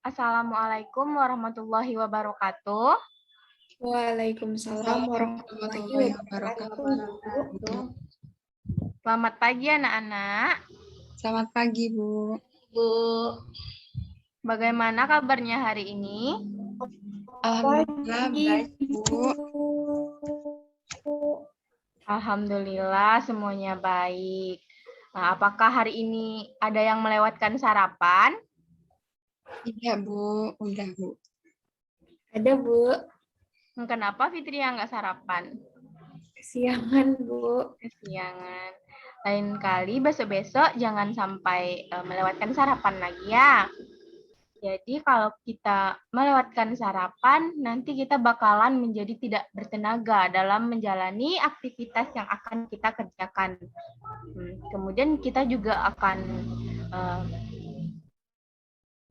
Assalamualaikum warahmatullahi wabarakatuh. Waalaikumsalam warahmatullahi warahmatullahi wabarakatuh. wabarakatuh. Selamat pagi anak-anak. Selamat pagi, Bu. Bu, Bagaimana kabarnya hari ini? Alhamdulillah baik, Bu. Alhamdulillah semuanya baik. Nah, apakah hari ini ada yang melewatkan sarapan? Iya, Bu. Udah, Bu. Ada Bu, Kenapa Fitri yang nggak sarapan? kesiangan Bu. Kesiangan. Lain kali besok-besok jangan sampai melewatkan sarapan lagi ya. Jadi kalau kita melewatkan sarapan, nanti kita bakalan menjadi tidak bertenaga dalam menjalani aktivitas yang akan kita kerjakan. Kemudian kita juga akan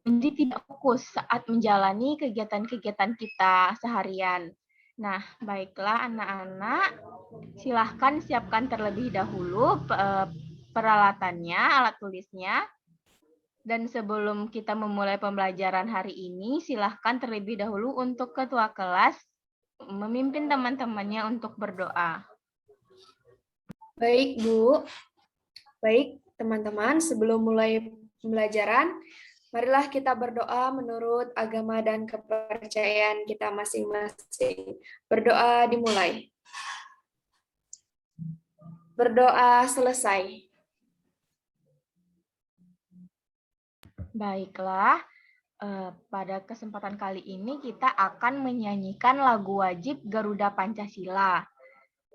menjadi tidak fokus saat menjalani kegiatan-kegiatan kita seharian. Nah, baiklah anak-anak, silahkan siapkan terlebih dahulu peralatannya, alat tulisnya. Dan sebelum kita memulai pembelajaran hari ini, silahkan terlebih dahulu untuk ketua kelas memimpin teman-temannya untuk berdoa. Baik Bu, baik teman-teman, sebelum mulai pembelajaran, marilah kita berdoa menurut agama dan kepercayaan kita masing-masing. Berdoa dimulai. Berdoa selesai. Baiklah, pada kesempatan kali ini kita akan menyanyikan lagu wajib Garuda Pancasila.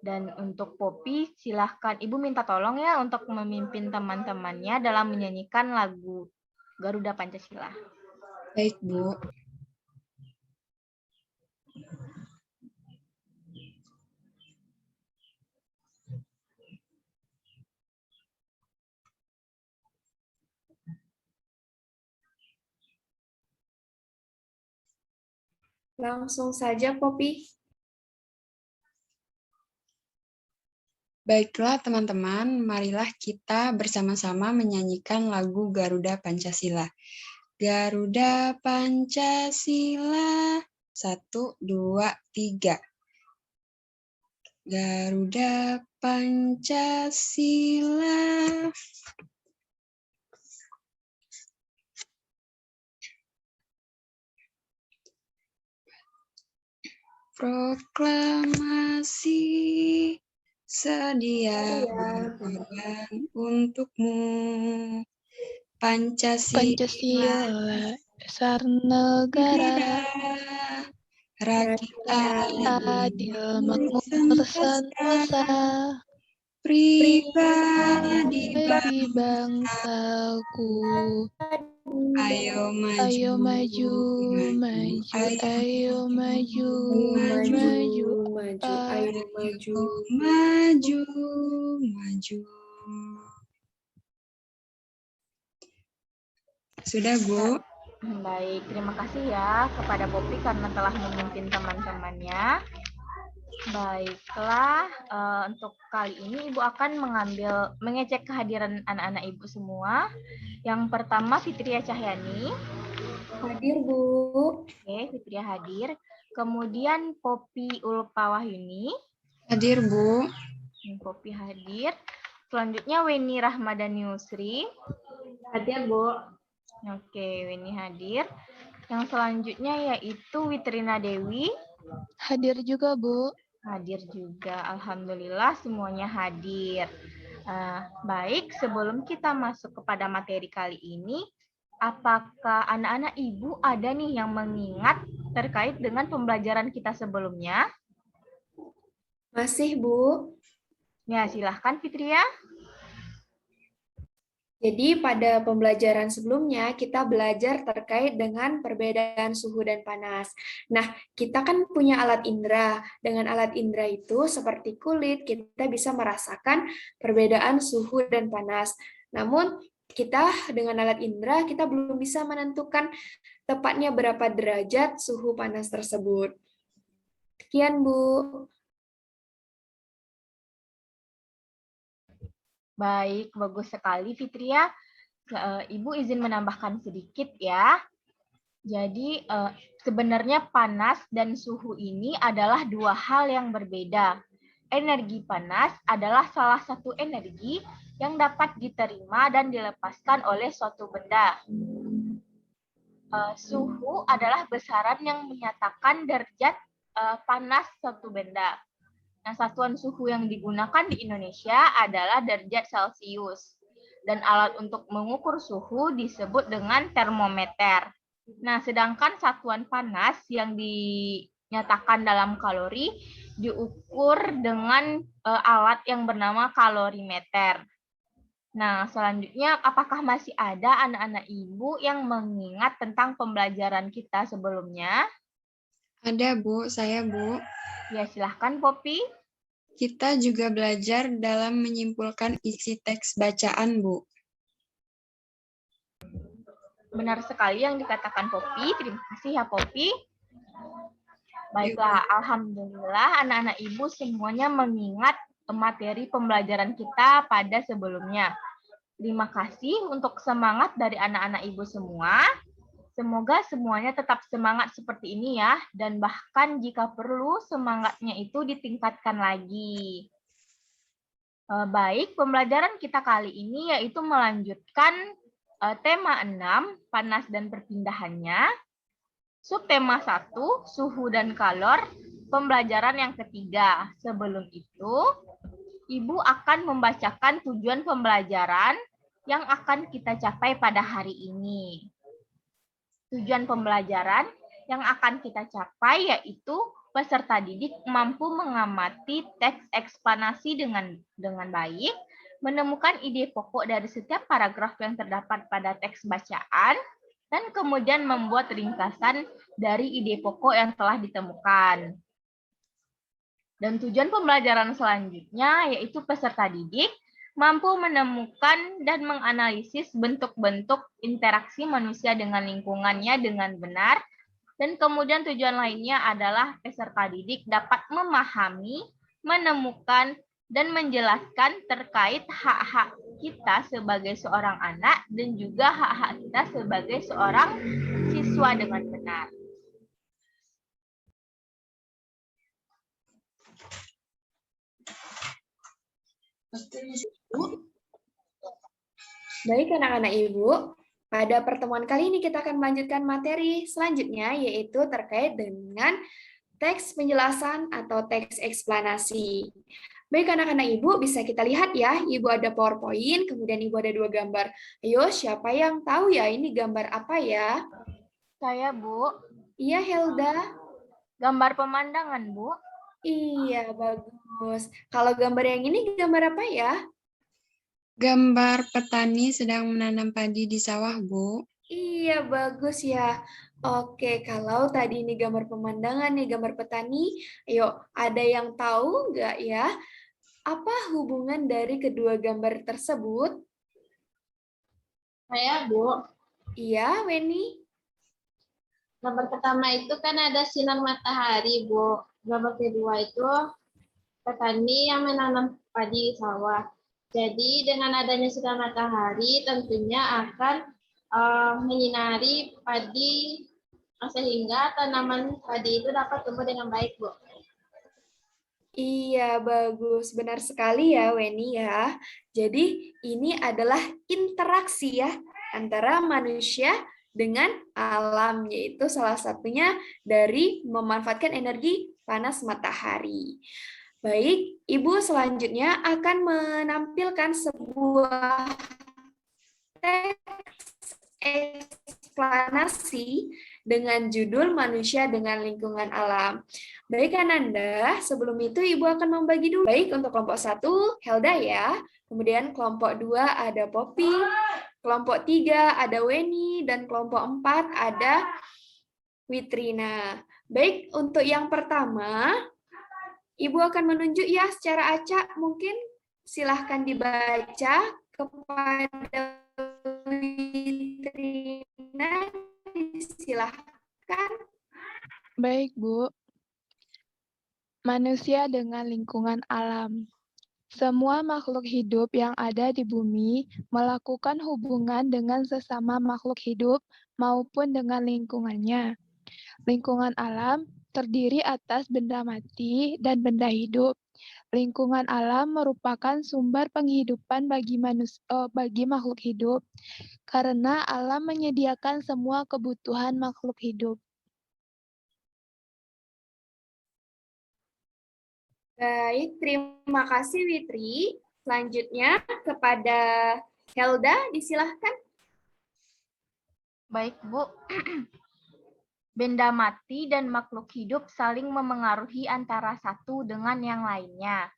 Dan untuk Poppy, silahkan Ibu minta tolong ya untuk memimpin teman-temannya dalam menyanyikan lagu Garuda Pancasila. Baik, Bu. Langsung saja Poppy. Baiklah, teman-teman. Marilah kita bersama-sama menyanyikan lagu Garuda Pancasila. Garuda Pancasila. 1, 2, 3. Garuda Pancasila. Proklamasi sedia berkorban untukmu. Pancasila, dasar negara, rakyat adil, makmur, sentosa, pribadi bagi bangsaku. Ayo Ayo maju, maju, maju, ayo maju, Maju, maju, ayo maju. maju, maju. Sudah, Bu? Baik, terima kasih ya kepada Poppy karena telah memimpin teman-temannya. Baiklah, untuk kali ini Ibu akan mengecek kehadiran anak-anak Ibu semua. Yang pertama Fitria Cahyani. Hadir Bu. Oke, Fitria hadir. Kemudian Poppy Ulpawahyuni. Hadir, Bu. Poppy hadir. Selanjutnya Weni Rahmadani Yusri. Hadir Bu. Oke, Weni hadir. Yang selanjutnya yaitu Witrina Dewi. Hadir juga, Bu. Hadir juga, alhamdulillah semuanya hadir. Baik, sebelum kita masuk kepada materi kali ini, apakah anak-anak Ibu ada nih yang mengingat terkait dengan pembelajaran kita sebelumnya? Masih Bu. Ya, silahkan Fitria. Jadi pada pembelajaran sebelumnya kita belajar terkait dengan perbedaan suhu dan panas. Nah, kita kan punya alat indera. Dengan alat indera itu seperti kulit, kita bisa merasakan perbedaan suhu dan panas. Namun kita dengan alat indera kita belum bisa menentukan tepatnya berapa derajat suhu panas tersebut. Sekian Bu. Baik, bagus sekali Fitria. Ibu izin menambahkan sedikit ya. Jadi sebenarnya panas dan suhu ini adalah dua hal yang berbeda. Energi panas adalah salah satu energi yang dapat diterima dan dilepaskan oleh suatu benda. Suhu adalah besaran yang menyatakan derajat panas suatu benda. Nah, satuan suhu yang digunakan di Indonesia adalah derajat Celcius. Dan alat untuk mengukur suhu disebut dengan termometer. Nah, sedangkan satuan panas yang dinyatakan dalam kalori diukur dengan alat yang bernama kalorimeter. Nah, selanjutnya apakah masih ada anak-anak ibu yang mengingat tentang pembelajaran kita sebelumnya? Ada, Bu. Saya, Bu. Ya, silahkan, Poppy. Kita juga belajar dalam menyimpulkan isi teks bacaan, Bu. Benar sekali yang dikatakan Poppy. Terima kasih ya, Poppy. Baiklah, alhamdulillah anak-anak ibu semuanya mengingat materi pembelajaran kita pada sebelumnya. Terima kasih untuk semangat dari anak-anak ibu semua. Semoga semuanya tetap semangat seperti ini ya, dan bahkan jika perlu semangatnya itu ditingkatkan lagi. Baik, pembelajaran kita kali ini yaitu melanjutkan tema 6, panas dan perpindahannya. Subtema 1, suhu dan kalor, pembelajaran yang ketiga. Sebelum itu, Ibu akan membacakan tujuan pembelajaran yang akan kita capai pada hari ini. Tujuan pembelajaran yang akan kita capai yaitu peserta didik mampu mengamati teks eksplanasi dengan baik, menemukan ide pokok dari setiap paragraf yang terdapat pada teks bacaan, dan kemudian membuat ringkasan dari ide pokok yang telah ditemukan. Dan tujuan pembelajaran selanjutnya yaitu peserta didik mampu menemukan dan menganalisis bentuk-bentuk interaksi manusia dengan lingkungannya dengan benar. Dan kemudian tujuan lainnya adalah peserta didik dapat memahami, menemukan, dan menjelaskan terkait hak-hak kita sebagai seorang anak dan juga hak-hak kita sebagai seorang siswa dengan benar. Baik anak-anak ibu, pada pertemuan kali ini kita akan melanjutkan materi selanjutnya yaitu terkait dengan teks penjelasan atau teks eksplanasi. Baik anak-anak ibu, bisa kita lihat ya, ibu ada PowerPoint, kemudian ibu ada 2 gambar. Ayo, siapa yang tahu ya ini gambar apa ya? Saya, Bu. Iya, Helda. Gambar pemandangan, Bu. Iya, bagus. Kalau gambar yang ini gambar apa ya? Gambar petani sedang menanam padi di sawah, Bu. Iya, bagus ya. Oke, kalau tadi ini gambar pemandangan nih, gambar petani, ayo ada yang tahu nggak ya? Apa hubungan dari kedua gambar tersebut? Saya, Bu. Iya, Weni. Gambar pertama itu kan ada sinar matahari, Bu. Gambar kedua itu petani yang menanam padi di sawah. Jadi dengan adanya sinar matahari tentunya akan menyinari padi sehingga tanaman padi itu dapat tumbuh dengan baik, Bu. Iya, bagus. Benar sekali ya, Weni ya. Jadi ini adalah interaksi ya antara manusia dengan alam, yaitu salah satunya dari memanfaatkan energi panas matahari. Baik, Ibu selanjutnya akan menampilkan sebuah teks eksplanasi dengan judul Manusia dengan Lingkungan Alam. Baik Ananda, sebelum itu Ibu akan membagi dulu. Baik, untuk kelompok 1, Helda ya. Kemudian kelompok 2 ada Poppy, kelompok 3 ada Weni, dan kelompok 4 ada Witrina. Baik, untuk yang pertama, Ibu akan menunjuk ya secara acak, mungkin silahkan dibaca kepada Witrina, silahkan. Baik, Bu. Manusia dengan lingkungan alam. Semua makhluk hidup yang ada di bumi melakukan hubungan dengan sesama makhluk hidup maupun dengan lingkungannya. Lingkungan alam terdiri atas benda mati dan benda hidup. Lingkungan alam merupakan sumber penghidupan bagi makhluk hidup, karena alam menyediakan semua kebutuhan makhluk hidup. Baik, terima kasih Witri. Selanjutnya kepada Helda, disilahkan. Baik, Bu. Benda mati dan makhluk hidup saling memengaruhi antara satu dengan yang lainnya.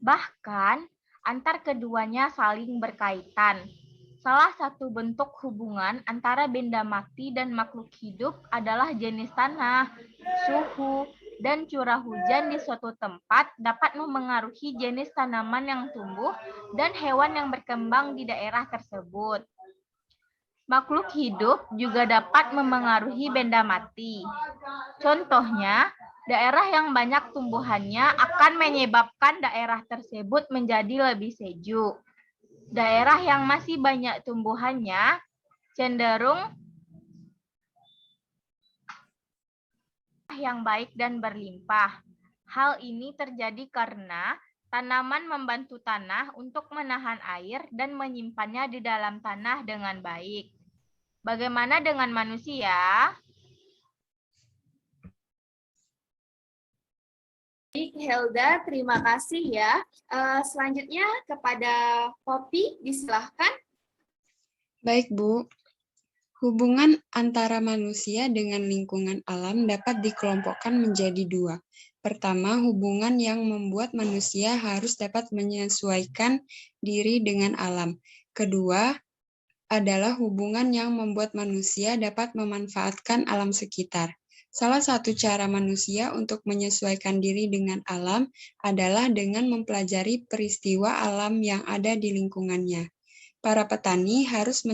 Bahkan, antar keduanya saling berkaitan. Salah satu bentuk hubungan antara benda mati dan makhluk hidup adalah jenis tanah, suhu, dan curah hujan di suatu tempat dapat memengaruhi jenis tanaman yang tumbuh dan hewan yang berkembang di daerah tersebut. Makhluk hidup juga dapat memengaruhi benda mati. Contohnya, daerah yang banyak tumbuhannya akan menyebabkan daerah tersebut menjadi lebih sejuk. Daerah yang masih banyak tumbuhannya cenderung yang baik dan berlimpah. Hal ini terjadi karena tanaman membantu tanah untuk menahan air dan menyimpannya di dalam tanah dengan baik. Bagaimana dengan manusia? Baik, Helda, terima kasih ya. Selanjutnya kepada Poppy, disilahkan. Baik, Bu. Hubungan antara manusia dengan lingkungan alam dapat dikelompokkan menjadi dua. Pertama, hubungan yang membuat manusia harus dapat menyesuaikan diri dengan alam. Kedua, adalah hubungan yang membuat manusia dapat memanfaatkan alam sekitar. Salah satu cara manusia untuk menyesuaikan diri dengan alam adalah dengan mempelajari peristiwa alam yang ada di lingkungannya. Para petani harus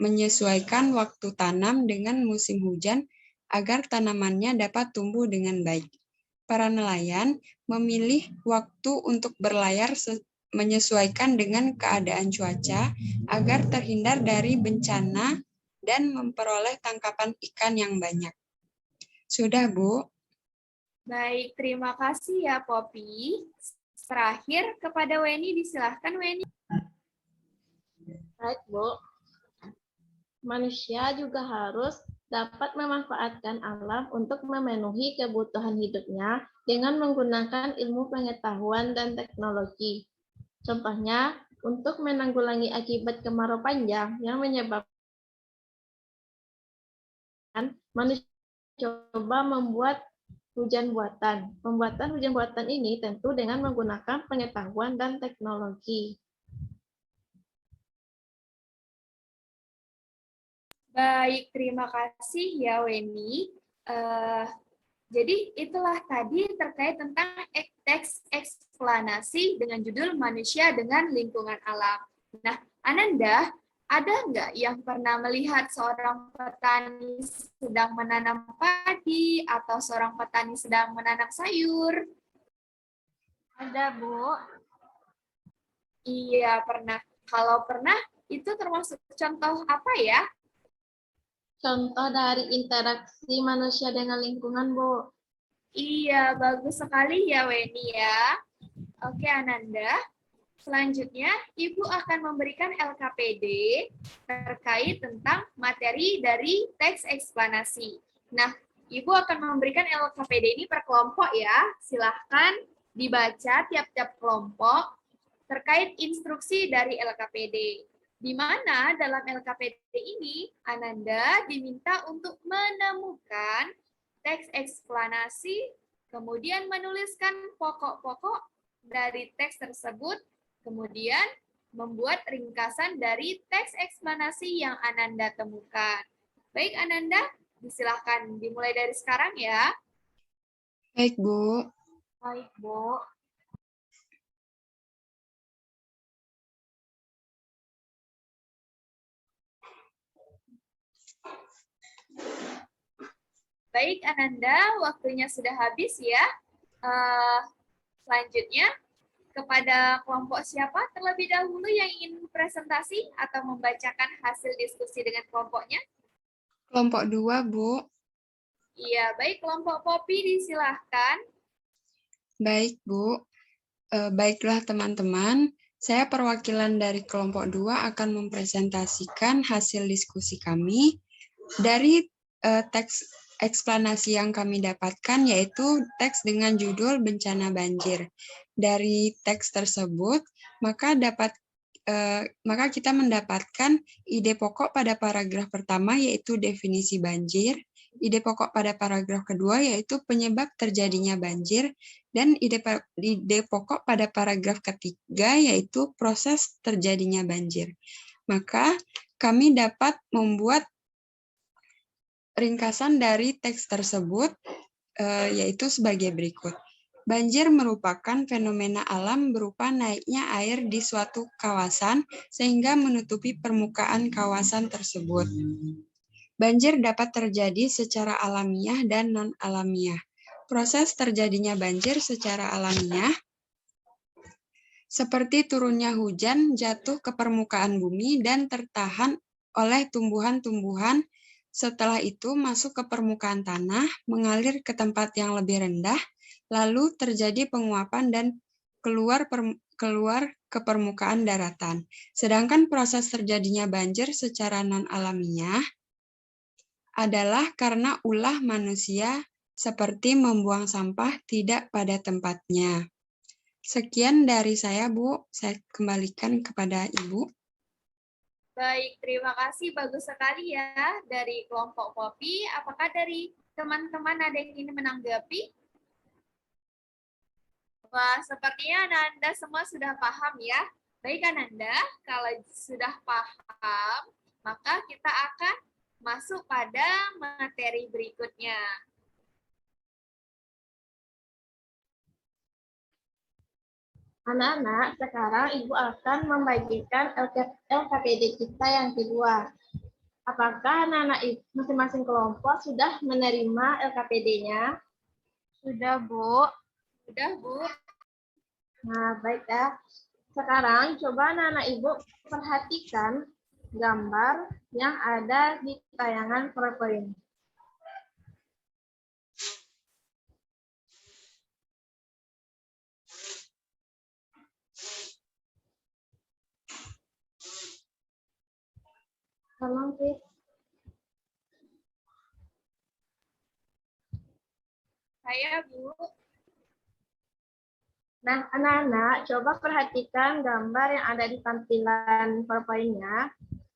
menyesuaikan waktu tanam dengan musim hujan agar tanamannya dapat tumbuh dengan baik. Para nelayan memilih waktu untuk berlayar menyesuaikan dengan keadaan cuaca agar terhindar dari bencana dan memperoleh tangkapan ikan yang banyak. Sudah, Bu. Baik, terima kasih ya Poppy. Terakhir kepada Weni, disilahkan Weni. Baik, Bu. Manusia juga harus dapat memanfaatkan alam untuk memenuhi kebutuhan hidupnya dengan menggunakan ilmu pengetahuan dan teknologi. Contohnya, untuk menanggulangi akibat kemarau panjang yang menyebabkan manusia coba membuat hujan buatan. Pembuatan hujan buatan ini tentu dengan menggunakan pengetahuan dan teknologi. Baik, terima kasih ya Weni. Jadi itulah tadi terkait tentang teks eksplanasi dengan judul Manusia dengan Lingkungan Alam. Nah, Ananda, ada nggak yang pernah melihat seorang petani sedang menanam padi atau seorang petani sedang menanam sayur? Ada, Bu. Iya, pernah. Kalau pernah, itu termasuk contoh apa ya? Contoh dari interaksi manusia dengan lingkungan, Bu. Iya, bagus sekali ya Weni ya. Oke Ananda, selanjutnya Ibu akan memberikan LKPD terkait tentang materi dari teks eksplanasi. Nah, Ibu akan memberikan LKPD ini per kelompok ya. Silahkan dibaca tiap-tiap kelompok terkait instruksi dari LKPD. Di mana dalam LKPD ini Ananda diminta untuk menemukan teks eksplanasi, kemudian menuliskan pokok-pokok dari teks tersebut, kemudian membuat ringkasan dari teks eksplanasi yang Ananda temukan. Baik Ananda, silakan dimulai dari sekarang ya. Baik, Bu. Baik, Bu. Baik Ananda, waktunya sudah habis ya. Selanjutnya Kepada kelompok siapa terlebih dahulu yang ingin presentasi atau membacakan hasil diskusi dengan kelompoknya? Kelompok 2, Bu. Iya, baik. Kelompok Poppy disilahkan. Baik, Bu. Baiklah teman-teman, saya perwakilan dari kelompok 2 akan mempresentasikan hasil diskusi kami dari teks eksplanasi yang kami dapatkan, yaitu teks dengan judul Bencana Banjir. Dari teks tersebut, maka kita mendapatkan ide pokok pada paragraf pertama, yaitu definisi banjir, ide pokok pada paragraf kedua, yaitu penyebab terjadinya banjir, dan ide pokok pada paragraf ketiga, yaitu proses terjadinya banjir. Maka kami dapat membuat ringkasan dari teks tersebut, yaitu sebagai berikut. Banjir merupakan fenomena alam berupa naiknya air di suatu kawasan sehingga menutupi permukaan kawasan tersebut. Banjir dapat terjadi secara alamiah dan non-alamiah. Proses terjadinya banjir secara alamiah seperti turunnya hujan jatuh ke permukaan bumi dan tertahan oleh tumbuhan-tumbuhan. Setelah itu masuk ke permukaan tanah, mengalir ke tempat yang lebih rendah, lalu terjadi penguapan dan keluar ke permukaan daratan. Sedangkan proses terjadinya banjir secara non-alamiah adalah karena ulah manusia seperti membuang sampah tidak pada tempatnya. Sekian dari saya, Bu. Saya kembalikan kepada Ibu. Baik, terima kasih. Bagus sekali ya dari kelompok Poppy. Apakah dari teman-teman ada yang ingin menanggapi? Wah, sepertinya Ananda semua sudah paham ya. Baik Ananda, kalau sudah paham, maka kita akan masuk pada materi berikutnya. Anak-anak, sekarang Ibu akan membagikan LKPD kita yang kedua. Apakah anak-anak masing-masing kelompok sudah menerima LKPD-nya? Sudah, Bu. Sudah, Bu. Nah, baik ya. Sekarang coba anak-anak Ibu perhatikan gambar yang ada di tayangan PowerPoint. Tolong, Fis. Saya, Bu. Nah, anak-anak, coba perhatikan gambar yang ada di tampilan PowerPoint-nya.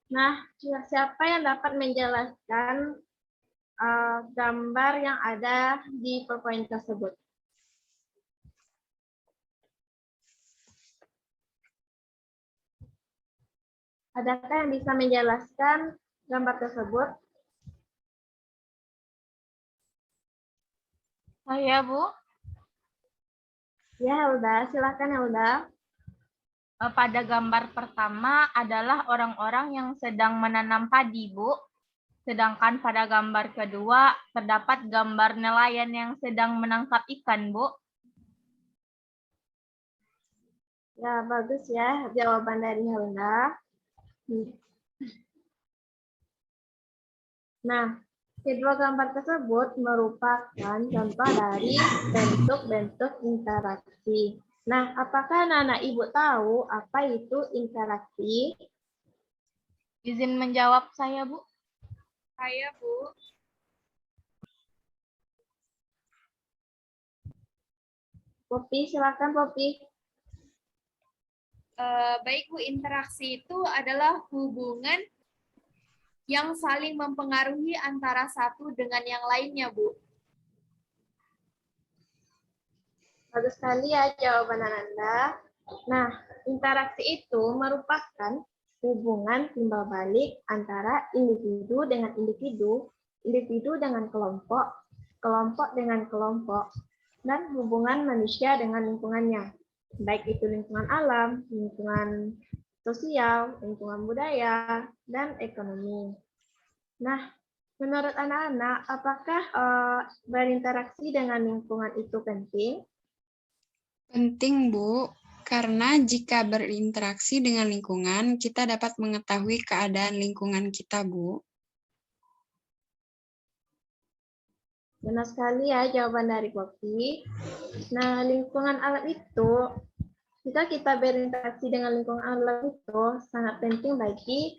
Nah, siapa yang dapat menjelaskan gambar yang ada di PowerPoint tersebut? Adakah yang bisa menjelaskan gambar tersebut? Saya, Bu. Ya, Helda. Silakan, Helda. Pada gambar pertama adalah orang-orang yang sedang menanam padi, Bu. Sedangkan pada gambar kedua terdapat gambar nelayan yang sedang menangkap ikan, Bu. Ya, bagus ya jawaban dari Helda. Nah, kedua gambar tersebut merupakan contoh dari bentuk-bentuk interaksi. Nah, apakah anak-anak Ibu tahu apa itu interaksi? Izin menjawab saya, Bu. Saya, Bu. Poppy, silakan Poppy. Baik, Bu. Interaksi itu adalah hubungan yang saling mempengaruhi antara satu dengan yang lainnya, Bu. Bagus sekali ya jawaban Anda. Nah, interaksi itu merupakan hubungan timbal balik antara individu dengan individu, individu dengan kelompok, kelompok dengan kelompok, dan hubungan manusia dengan lingkungannya. Baik itu lingkungan alam, lingkungan sosial, lingkungan budaya, dan ekonomi. Nah, menurut anak-anak, apakah berinteraksi dengan lingkungan itu penting? Penting, Bu, Karena jika berinteraksi dengan lingkungan, kita dapat mengetahui keadaan lingkungan kita, Bu. Benar sekali ya jawaban dari Poppy. Nah, lingkungan alam itu, jika kita berinteraksi dengan lingkungan alam itu sangat penting bagi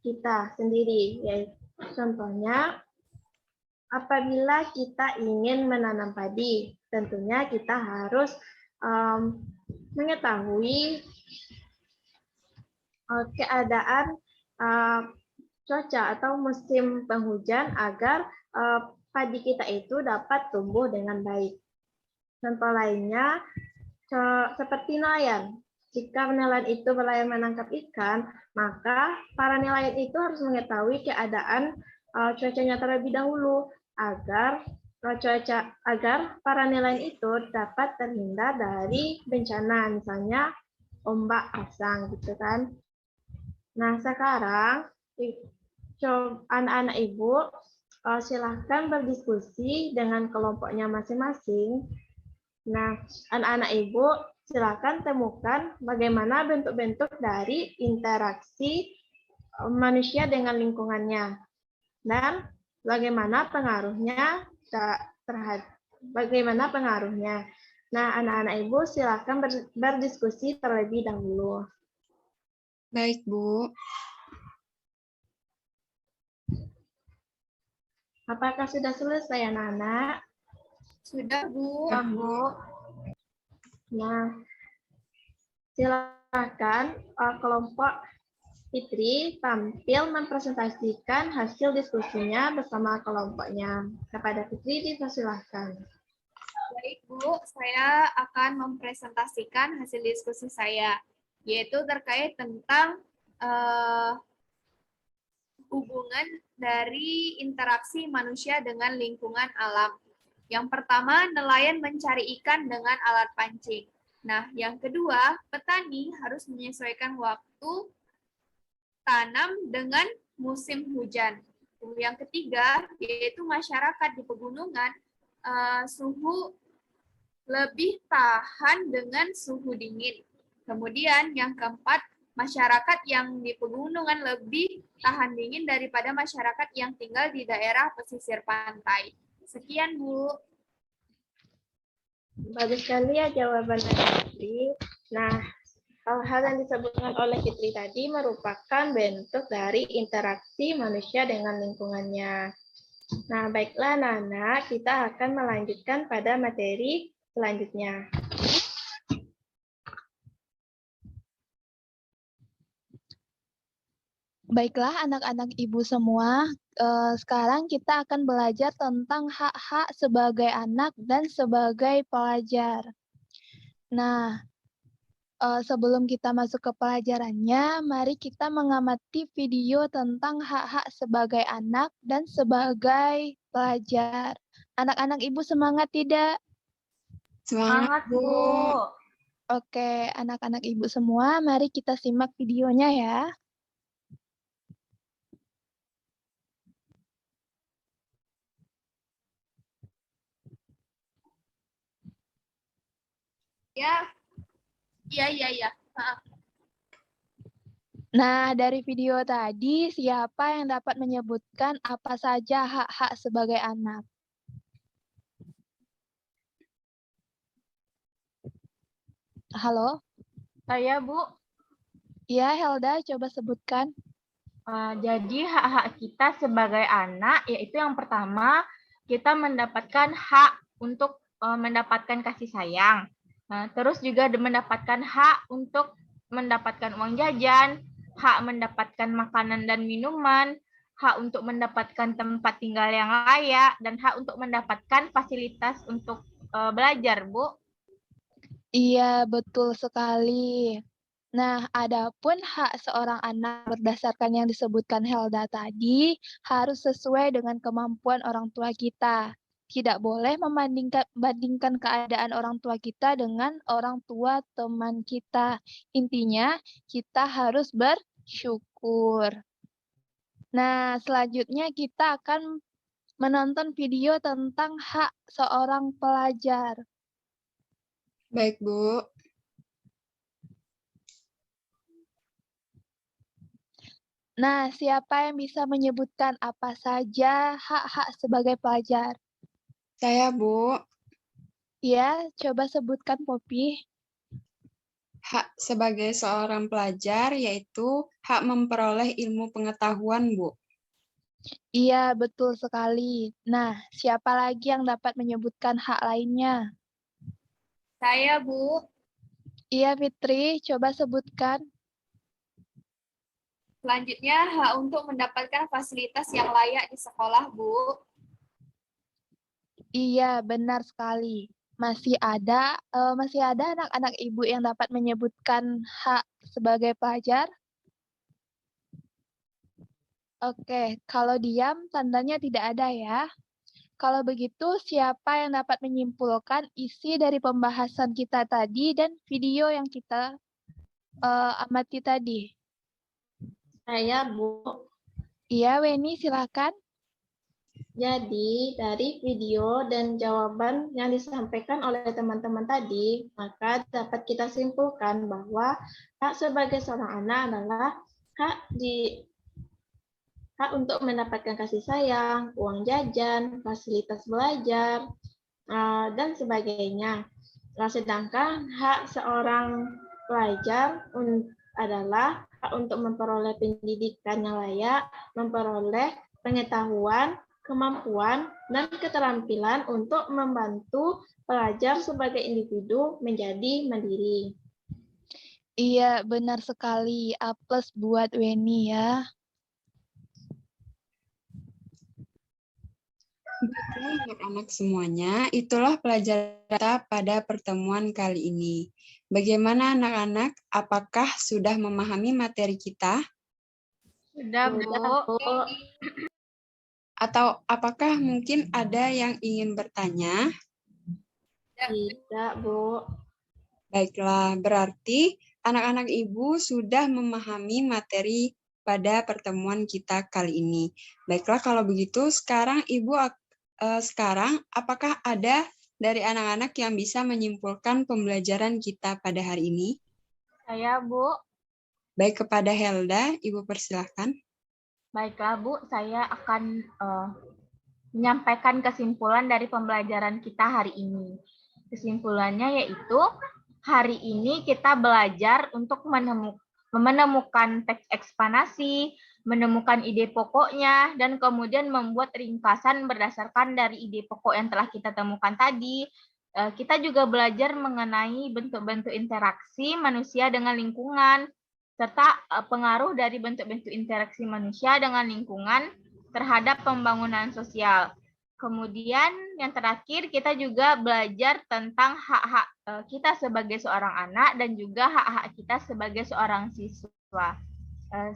kita sendiri. Yaitu, contohnya, apabila kita ingin menanam padi, tentunya kita harus mengetahui keadaan cuaca atau musim penghujan agar padi kita itu dapat tumbuh dengan baik. Contoh lainnya seperti nelayan. Jika nelayan itu berlayar menangkap ikan, maka para nelayan itu harus mengetahui keadaan cuacanya terlebih dahulu agar para nelayan itu dapat terhindar dari bencana, misalnya ombak pasang gitu kan. Nah, sekarang anak-anak Ibu silahkan berdiskusi dengan kelompoknya masing-masing. Nah, anak-anak Ibu silahkan temukan bagaimana bentuk-bentuk dari interaksi manusia dengan lingkungannya dan bagaimana pengaruhnya Nah, anak-anak Ibu silahkan berdiskusi terlebih dahulu. Baik, Bu. Apakah sudah selesai, anak-anak? Sudah, Bu. Nah, silakan kelompok Fitri tampil mempresentasikan hasil diskusinya bersama kelompoknya. Kepada Fitri, dipersilahkan. Baik, Bu. Saya akan mempresentasikan hasil diskusi saya, yaitu terkait tentang hubungan dari interaksi manusia dengan lingkungan alam. Yang pertama, nelayan mencari ikan dengan alat pancing. Nah, yang kedua, petani harus menyesuaikan waktu tanam dengan musim hujan. Yang ketiga, yaitu masyarakat di pegunungan suhu lebih tahan dengan suhu dingin. Kemudian yang keempat, masyarakat yang di pegunungan lebih tahan dingin daripada masyarakat yang tinggal di daerah pesisir pantai. Sekian, Bu. Bagus sekali ya jawaban dari Fitri. Nah, hal-hal yang disebutkan oleh Fitri tadi merupakan bentuk dari interaksi manusia dengan lingkungannya. Nah, baiklah Nana, kita akan melanjutkan pada materi selanjutnya. Baiklah anak-anak Ibu semua, sekarang kita akan belajar tentang hak-hak sebagai anak dan sebagai pelajar. Nah, sebelum kita masuk ke pelajarannya, mari kita mengamati video tentang hak-hak sebagai anak dan sebagai pelajar. Anak-anak Ibu semangat tidak? Semangat, Bu. Oke, anak-anak Ibu semua, mari kita simak videonya ya. Ya. Iya. Nah, dari video tadi, siapa yang dapat menyebutkan apa saja hak-hak sebagai anak? Halo? Saya, Bu. Iya, Helda, coba sebutkan. Jadi hak-hak kita sebagai anak yaitu yang pertama kita mendapatkan hak untuk mendapatkan kasih sayang. Terus juga mendapatkan hak untuk mendapatkan uang jajan, hak mendapatkan makanan dan minuman, hak untuk mendapatkan tempat tinggal yang layak, dan hak untuk mendapatkan fasilitas untuk belajar, Bu. Iya, betul sekali. Nah, adapun hak seorang anak berdasarkan yang disebutkan Helda tadi harus sesuai dengan kemampuan orang tua kita. Tidak boleh membandingkan keadaan orang tua kita dengan orang tua teman kita. Intinya, kita harus bersyukur. Nah, selanjutnya kita akan menonton video tentang hak seorang pelajar. Baik, Bu. Nah, siapa yang bisa menyebutkan apa saja hak-hak sebagai pelajar? Saya, Bu. Ya, coba sebutkan, Poppy. Hak sebagai seorang pelajar yaitu hak memperoleh ilmu pengetahuan, Bu. Iya, betul sekali. Nah, siapa lagi yang dapat menyebutkan hak lainnya? Saya, Bu. Iya, Fitri, coba sebutkan. Selanjutnya, hak untuk mendapatkan fasilitas yang layak di sekolah, Bu. Iya, benar sekali. Masih ada anak-anak ibu yang dapat menyebutkan hak sebagai pelajar? Oke, kalau diam tandanya tidak ada ya. Kalau begitu, siapa yang dapat menyimpulkan isi dari pembahasan kita tadi dan video yang kita amati tadi? Saya, Bu. Iya, Weni, silakan. Jadi, dari video dan jawaban yang disampaikan oleh teman-teman tadi, maka dapat kita simpulkan bahwa hak sebagai seorang anak adalah hak untuk mendapatkan kasih sayang, uang jajan, fasilitas belajar, dan sebagainya. Sedangkan hak seorang pelajar adalah hak untuk memperoleh pendidikan yang layak, memperoleh pengetahuan, kemampuan, dan keterampilan untuk membantu pelajar sebagai individu menjadi mandiri. Iya, benar sekali. A+ buat Weni ya. Baiklah, anak-anak semuanya, itulah pelajaran kita pada pertemuan kali ini. Bagaimana anak-anak? Apakah sudah memahami materi kita? Sudah, Bu. Atau apakah mungkin ada yang ingin bertanya? Tidak, Bu. Baiklah, berarti anak-anak Ibu sudah memahami materi pada pertemuan kita kali ini. Baiklah, kalau begitu sekarang apakah ada dari anak-anak yang bisa menyimpulkan pembelajaran kita pada hari ini? Saya, Bu. Baik, kepada Helda, Ibu persilahkan. Baiklah, Bu. Saya akan menyampaikan kesimpulan dari pembelajaran kita hari ini. Kesimpulannya yaitu, hari ini kita belajar untuk menemukan teks ekspanasi, menemukan ide pokoknya, dan kemudian membuat ringkasan berdasarkan dari ide pokok yang telah kita temukan tadi. Kita juga belajar mengenai bentuk-bentuk interaksi manusia dengan lingkungan, serta pengaruh dari bentuk-bentuk interaksi manusia dengan lingkungan terhadap pembangunan sosial. Kemudian yang terakhir kita juga belajar tentang hak-hak kita sebagai seorang anak dan juga hak-hak kita sebagai seorang siswa.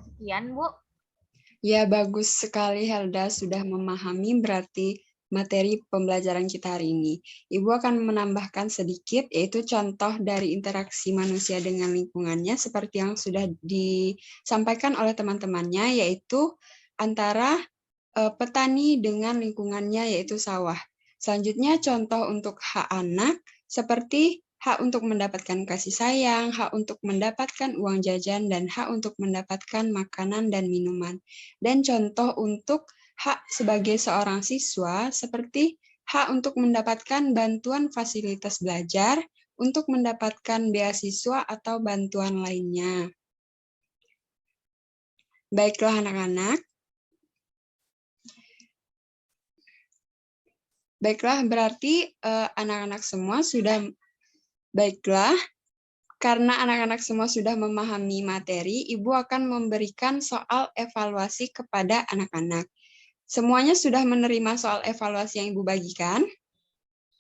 Sekian, Bu. Ya, bagus sekali Helda sudah memahami berarti materi pembelajaran kita hari ini. Ibu akan menambahkan sedikit, yaitu contoh dari interaksi manusia dengan lingkungannya seperti yang sudah disampaikan oleh teman-temannya, yaitu antara petani dengan lingkungannya, yaitu sawah. Selanjutnya, contoh untuk hak anak, seperti hak untuk mendapatkan kasih sayang, hak untuk mendapatkan uang jajan, dan hak untuk mendapatkan makanan dan minuman. Dan contoh untuk hak sebagai seorang siswa, seperti hak untuk mendapatkan bantuan fasilitas belajar, untuk mendapatkan beasiswa atau bantuan lainnya. Baiklah anak-anak. Baiklah, berarti anak-anak semua sudah baiklah. Karena anak-anak semua sudah memahami materi, Ibu akan memberikan soal evaluasi kepada anak-anak. Semuanya sudah menerima soal evaluasi yang Ibu bagikan?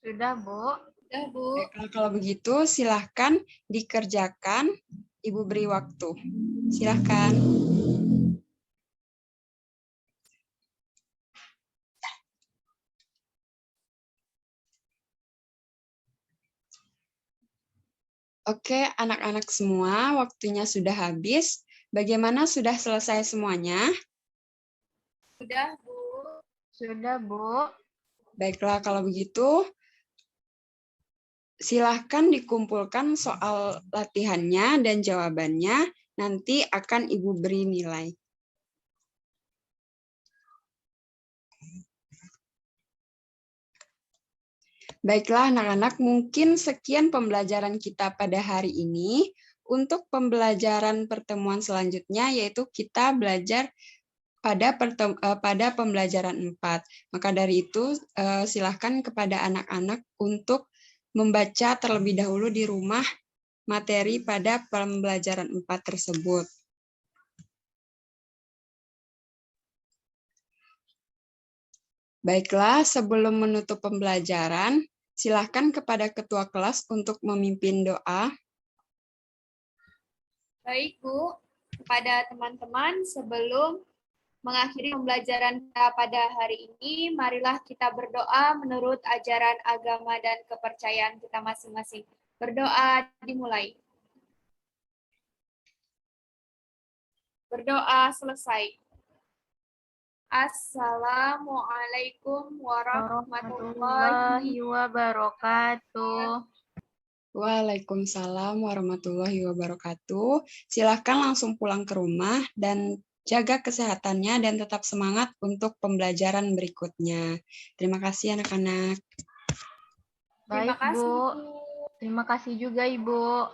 Sudah, Bu. Sudah, Bu. Baiklah, kalau begitu silahkan dikerjakan. Ibu beri waktu. Silahkan. Oke, anak-anak semua, waktunya sudah habis. Bagaimana, sudah selesai semuanya? Sudah, Bu. Sudah, Bu. Baiklah, kalau begitu, silahkan dikumpulkan soal latihannya dan jawabannya, nanti akan Ibu beri nilai. Baiklah anak-anak, mungkin sekian pembelajaran kita pada hari ini. Untuk pembelajaran pertemuan selanjutnya, yaitu kita belajar pada pembelajaran 4. Maka dari itu, silahkan kepada anak-anak untuk membaca terlebih dahulu di rumah materi pada pembelajaran 4 tersebut. Baiklah, sebelum menutup pembelajaran, silahkan kepada ketua kelas untuk memimpin doa. Baik, Bu. Kepada teman-teman, sebelum mengakhiri pembelajaran kita pada hari ini, marilah kita berdoa menurut ajaran agama dan kepercayaan kita masing-masing. Berdoa dimulai. Berdoa selesai. Assalamualaikum warahmatullahi Warahmatullahi wabarakatuh. Waalaikumsalam warahmatullahi wabarakatuh. Silahkan langsung pulang ke rumah dan jaga kesehatannya dan tetap semangat untuk pembelajaran berikutnya. Terima kasih anak-anak. Terima Baik, kasih, Bu. Bu. Terima kasih juga, Ibu.